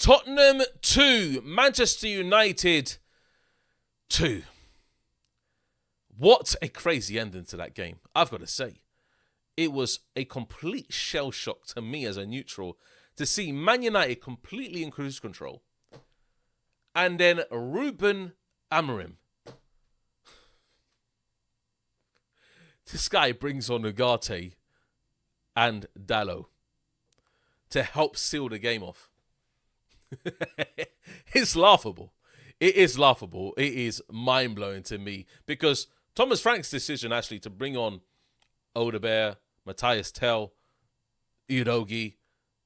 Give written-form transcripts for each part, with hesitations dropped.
Tottenham 2, Manchester United 2. What a crazy ending to that game, I've got to say. It was a complete shell shock to me as a neutral to see Man United completely in cruise control. And then Ruben Amorim. This guy brings on Ugarte and Dalot to help seal the game off. It's laughable. It is laughable. It is mind-blowing to me because Thomas Frank's decision actually to bring on Odegaard, Matthias Tell, Udogie,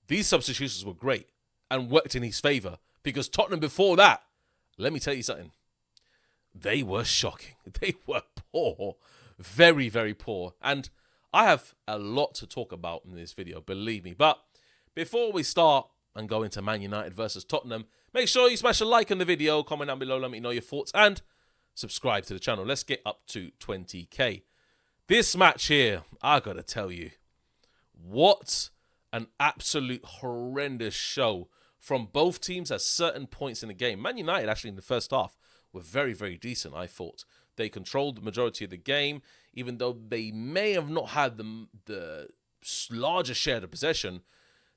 these substitutions were great and worked in his favour because Tottenham before that, let me tell you something, they were shocking. They were poor. Very, very poor. And I have a lot to talk about in this video, believe me. But before we start and go into Man United versus Tottenham, make sure you smash a like on the video, comment down below, let me know your thoughts, and subscribe to the channel. Let's get up to 20k. This match here, I gotta tell you, what an absolute horrendous show from both teams at certain points in the game. Man United, actually, in the first half, were very, very decent, I thought. They controlled the majority of the game, even though they may have not had the larger share of possession.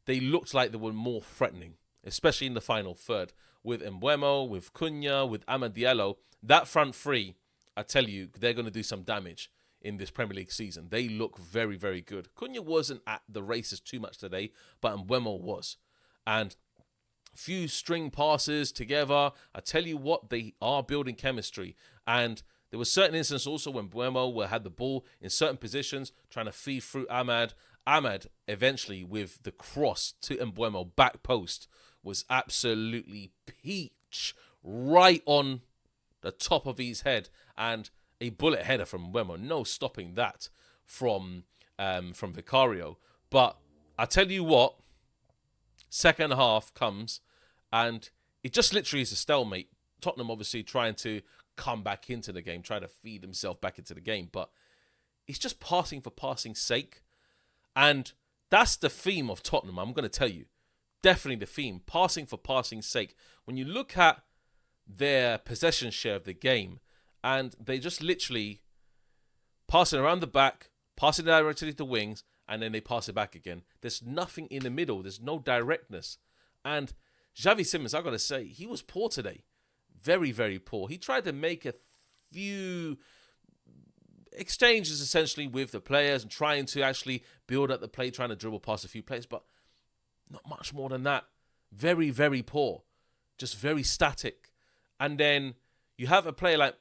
They looked like they were more threatening, especially in the final third. With Mbeumo, with Cunha, with Amad Diallo, that front three, I tell you, they're going to do some damage in this Premier League season. They look very, very good. Cunha wasn't at the races too much today, but Mbeumo was. And few string passes together. I tell you what, they are building chemistry. And there were certain instances also when Mbeumo had the ball in certain positions, trying to feed through Amad. Amad, eventually, with the cross to Mbeumo back post, was absolutely peach right on the top of his head. And a bullet header from Mbeumo. No stopping that from Vicario. But I tell you what, second half comes and it just literally is a stalemate. Tottenham obviously trying to come back into the game, trying to feed himself back into the game. But it's just passing for passing's sake. And that's the theme of Tottenham, I'm going to tell you. Definitely the theme, passing for passing's sake. When you look at their possession share of the game, and they just literally pass it around the back, pass it directly to the wings, and then they pass it back again. There's nothing in the middle. There's no directness. And Xavi Simons, I've got to say, he was poor today. Very, very poor. He tried to make a few exchanges essentially with the players and trying to actually build up the play, trying to dribble past a few players, but not much more than that. Very, very poor. Just very static. And then you have a player like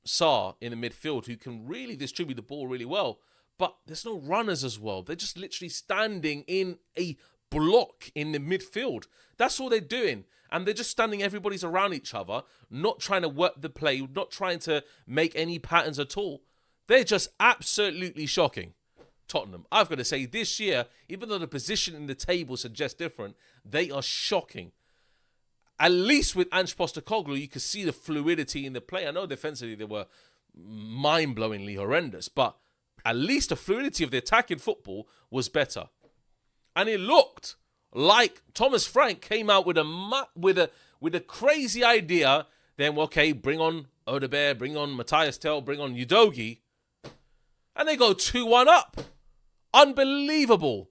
Sarr in the midfield who can really distribute the ball really well, but there's no runners as well. They're just literally standing in a block in the midfield. That's all they're doing. And they're just standing, everybody's around each other, not trying to work the play, not trying to make any patterns at all. They're just absolutely shocking. Tottenham, I've got to say, this year, even though the position in the table suggests different, they are shocking. At least with Ange Postecoglou, you could see the fluidity in the play. I know defensively they were mind-blowingly horrendous, but at least the fluidity of the attacking football was better. And it looked like Thomas Frank came out with a crazy idea. Then, okay, bring on Odegaard, bring on Matthias Tell, bring on Udogie, and they go 2-1 up. Unbelievable.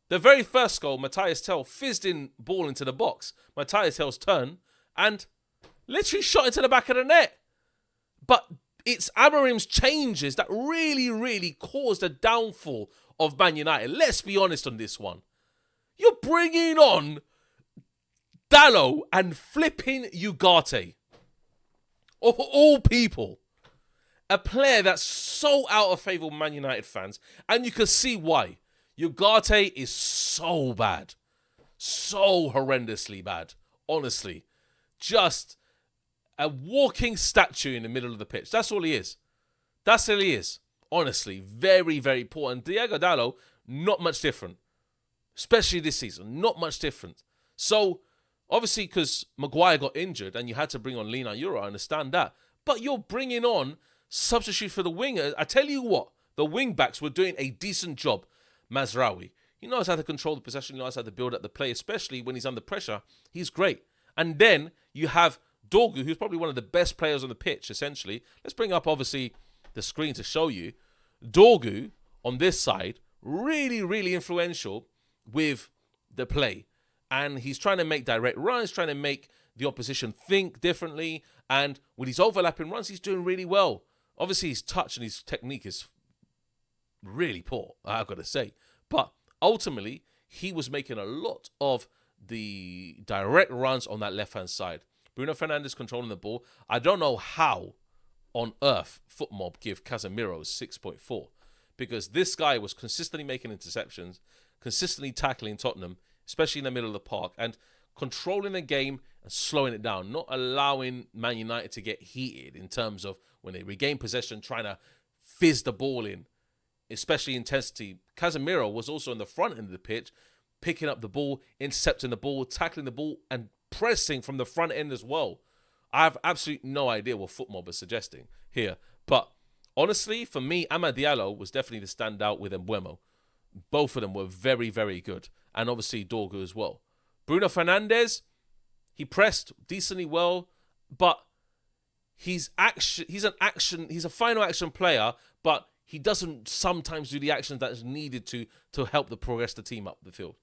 The very first goal, Matthias Tell fizzed in ball into the box. Matthias Tell's turn and literally shot into the back of the net. But it's Amorim's changes that really, really caused the downfall of Man United. Let's be honest on this one. You're bringing on Dalot and flipping Ugarte. Of all people. A player that's so out of favour with Man United fans. And you can see why. Ugarte is so bad. So horrendously bad. Honestly. Just a walking statue in the middle of the pitch. That's all he is. That's all he is. Honestly. Very, very poor. And Diego Dalot, not much different. Especially this season. Not much different. So, obviously, because Maguire got injured and you had to bring on Lina Euro, I understand that. But you're bringing on substitute for the winger. I tell you what, the wing backs were doing a decent job. Mazraoui, He knows how to control the possession. He knows how to build up the play, especially when he's under pressure. He's great. And then you have Dorgu, who's probably one of the best players on the pitch, essentially. Let's bring up, obviously, the screen to show you. Dorgu, on this side, really, really influential with the play. And he's trying to make direct runs, trying to make the opposition think differently. And with his overlapping runs, he's doing really well. Obviously, his touch and his technique is really poor, I've got to say. But ultimately, he was making a lot of the direct runs on that left-hand side. Bruno Fernandes controlling the ball. I don't know how on earth FootMob give Casemiro 6.4, because this guy was consistently making interceptions, consistently tackling Tottenham, especially in the middle of the park, and controlling the game and slowing it down, not allowing Man United to get heated in terms of when they regain possession, trying to fizz the ball in, especially intensity. Casemiro was also in the front end of the pitch, picking up the ball, intercepting the ball, tackling the ball, and pressing from the front end as well. I have absolutely no idea what FootMob is suggesting here. But honestly, for me, Amad Diallo was definitely the standout with Mbeumo. Both of them were very, very good. And obviously Dorgu as well. Bruno Fernandes, he pressed decently well, but he's a final action player, but he doesn't sometimes do the actions that is needed to help progress the team up the field.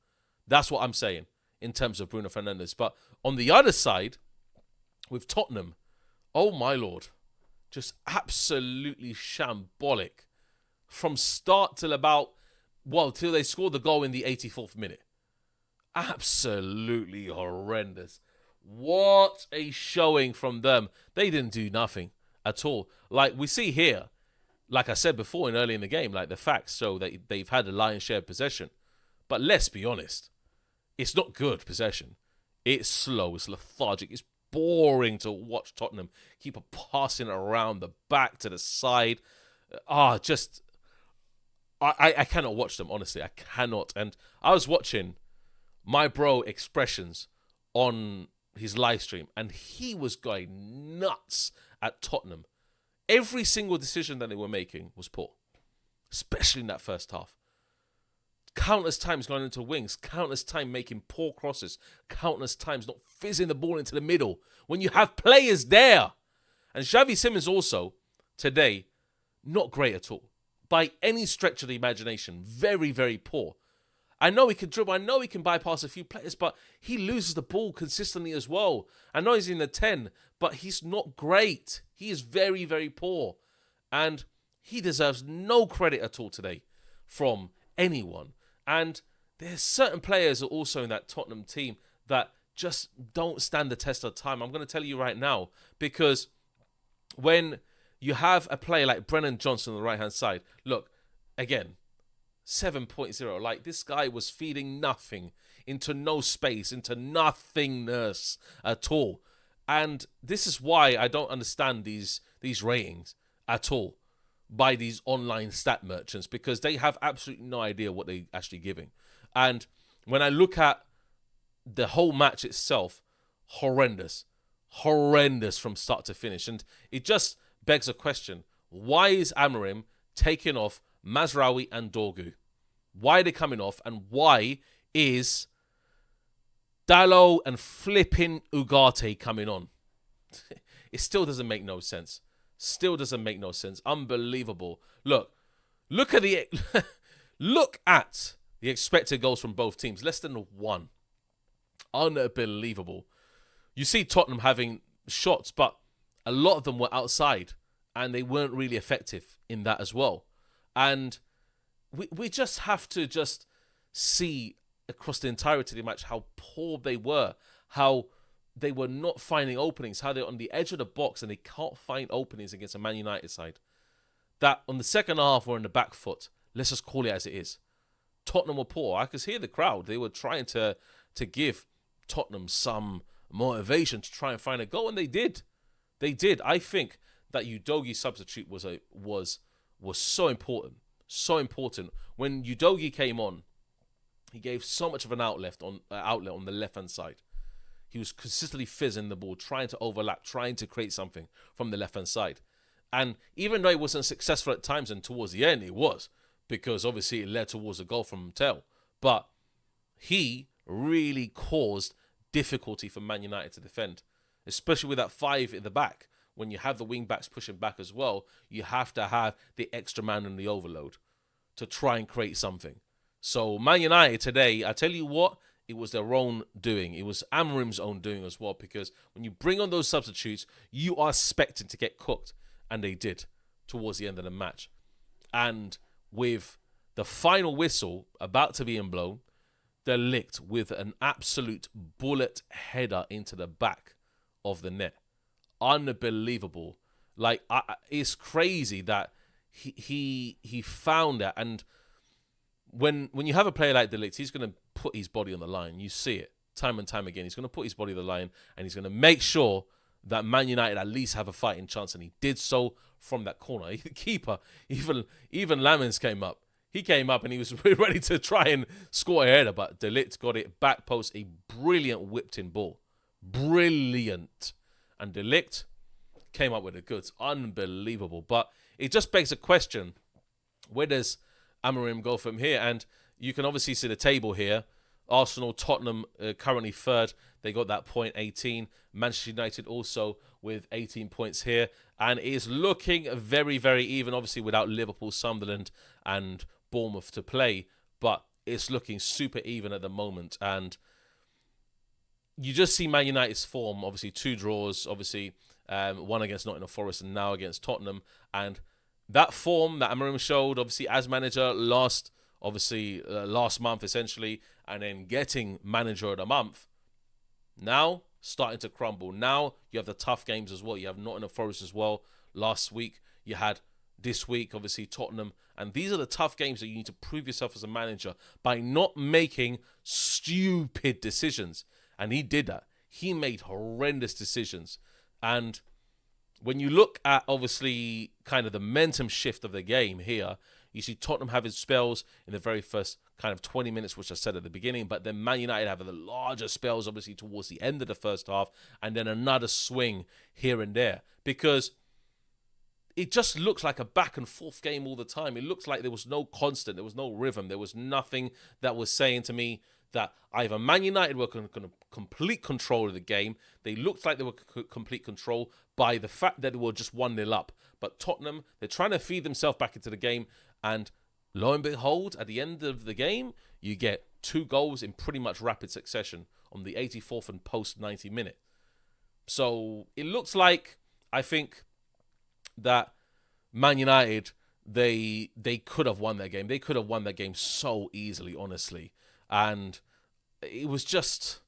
That's what I'm saying in terms of Bruno Fernandes. But on the other side, with Tottenham, oh my lord, just absolutely shambolic from start till till they scored the goal in the 84th minute. Absolutely horrendous. What a showing from them. They didn't do nothing at all. Like we see here, like I said before early in the game, like the facts show that they've had a lion's share of possession. But let's be honest, it's not good possession. It's slow, it's lethargic, it's boring to watch Tottenham keep passing it around the back to the side. I cannot watch them, honestly. I cannot. And I was watching my bro Expressions on his live stream, and he was going nuts at Tottenham. Every single decision that they were making was poor, especially in that first half. Countless times going into wings, countless time making poor crosses, countless times not fizzing the ball into the middle when you have players there. And Xavi Simons also, today, not great at all. By any stretch of the imagination, very, very poor. I know he can dribble, I know he can bypass a few players, but he loses the ball consistently as well. I know he's in the 10, but he's not great. He is very, very poor. And he deserves no credit at all today from anyone. And there's certain players also in that Tottenham team that just don't stand the test of time. I'm going to tell you right now, because when you have a player like Brennan Johnson on the right-hand side, look, again, 7.0. Like, this guy was feeding nothing into no space, into nothingness at all. And this is why I don't understand these ratings at all by these online stat merchants, because they have absolutely no idea what they're actually giving. And when I look at the whole match itself, horrendous from start to finish. And it just begs a question. Why is Amorim taking off Mazraoui and Dorgu? Why are they coming off? And why is Dalot and flipping Ugarte coming on? It still doesn't make no sense. Still doesn't make no sense. Unbelievable. Look at the look at the expected goals from both teams. Less than 1. Unbelievable. You see Tottenham having shots, but a lot of them were outside, and they weren't really effective in that as well. And we just have to just see across the entirety of the match how poor they were, how they were not finding openings, how they're on the edge of the box and they can't find openings against a Man United side. That on the second half were in the back foot. Let's just call it as it is. Tottenham were poor. I could hear the crowd. They were trying to give Tottenham some motivation to try and find a goal, and they did. They did. I think that Udogi substitute was so important. So important. When Udogi came on, he gave so much of an outlet on the left-hand side. He was consistently fizzing the ball, trying to overlap, trying to create something from the left-hand side. And even though he wasn't successful at times, and towards the end it was, because obviously it led towards a goal from Tell. but he really caused difficulty for Man United to defend, especially with that 5 in the back. When you have the wing backs pushing back as well, you have to have the extra man in the overload to try and create something. So Man United today, I tell you what, it was their own doing. It was Amorim's own doing as well, because when you bring on those substitutes, you are expecting to get cooked, and they did towards the end of the match. And with the final whistle about to be blown, De Ligt with an absolute bullet header into the back of the net. Unbelievable. Like, it's crazy that he found that. And when you have a player like De Ligt, he's going to put his body on the line. You see it time and time again. He's going to put his body on the line, and he's going to make sure that Man United at least have a fighting chance. And he did so from that corner. The keeper, even Lamens came up. He came up and he was ready to try and score a header, but De Ligt got it back post, a brilliant whipped-in ball. Brilliant. And De Ligt came up with the goods. Unbelievable. But it just begs a question. Where does Amorim go from here? And you can obviously see the table here. Arsenal, Tottenham currently third. They got that point, 18. Manchester United also with 18 points here. And it is looking very, very even, obviously without Liverpool, Sunderland and Bournemouth to play. But it's looking super even at the moment. And you just see Man United's form, obviously 2 draws, obviously one against Nottingham Forest and now against Tottenham. And that form that Amorim showed, obviously as manager last month essentially, and then getting manager of the month, now starting to crumble. Now you have the tough games as well. You have Nottingham Forest as well last week. You had this week, obviously, Tottenham. And these are the tough games that you need to prove yourself as a manager by not making stupid decisions. And he did that. He made horrendous decisions. And when you look at, obviously, kind of the momentum shift of the game here, you see Tottenham having spells in the very first kind of 20 minutes, which I said at the beginning, but then Man United having the larger spells, obviously, towards the end of the first half, and then another swing here and there. Because it just looks like a back and forth game all the time. It looks like there was no constant, there was no rhythm, there was nothing that was saying to me that either Man United were going to complete control of the game. They looked like they were complete control by the fact that they were just 1-0 up. But Tottenham, they're trying to feed themselves back into the game. And lo and behold, at the end of the game, you get 2 goals in pretty much rapid succession on the 84th and post 90 minute. So it looks like, I think, that Man United, they could have won that game. They could have won that game so easily, honestly. And it was just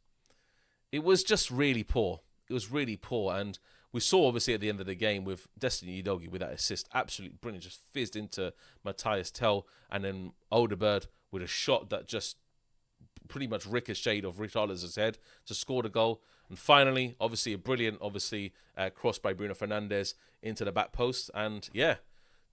really poor. It was really poor. And we saw, obviously, at the end of the game with Destiny Udogie with that assist, absolutely brilliant, just fizzed into Matthias Tell, and then Odegaard with a shot that just pretty much ricocheted off Richarlison's head to score the goal. And finally, obviously, a brilliant, cross by Bruno Fernandes into the back post. And yeah,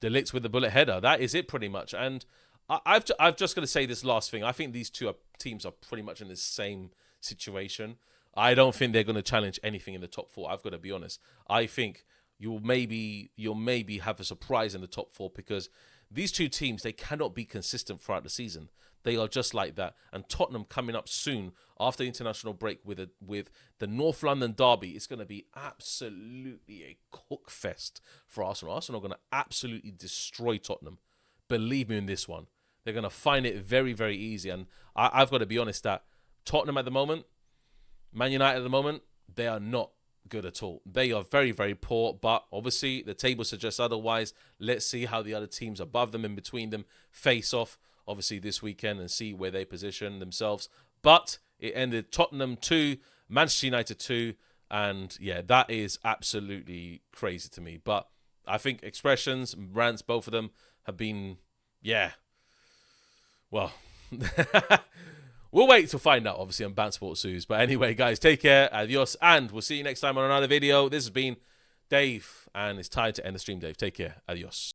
De Ligt with the bullet header. That is it pretty much. And I've just got to say this last thing. I think these two teams are pretty much in the same situation. I don't think they're going to challenge anything in the top 4. I've got to be honest. I think you'll maybe have a surprise in the top 4, because these two teams, they cannot be consistent throughout the season. They are just like that. And Tottenham coming up soon after the international break with the North London derby, it's going to be absolutely a cook fest for Arsenal. Arsenal are going to absolutely destroy Tottenham. Believe me in this one. They're going to find it very, very easy. And I've got to be honest that Tottenham at the moment, Man United at the moment, they are not good at all. They are very, very poor. But obviously, the table suggests otherwise. Let's see how the other teams above them and between them face off, obviously, this weekend and see where they position themselves. But it ended Tottenham 2, Manchester United 2. And yeah, that is absolutely crazy to me. But I think expressions, rants, both of them have been, yeah, well, we'll wait to find out, obviously, on Band Sports News. But anyway, guys, take care, adios, and we'll see you next time on another video. This has been Dave, and it's time to end the stream, Dave. Take care, adios.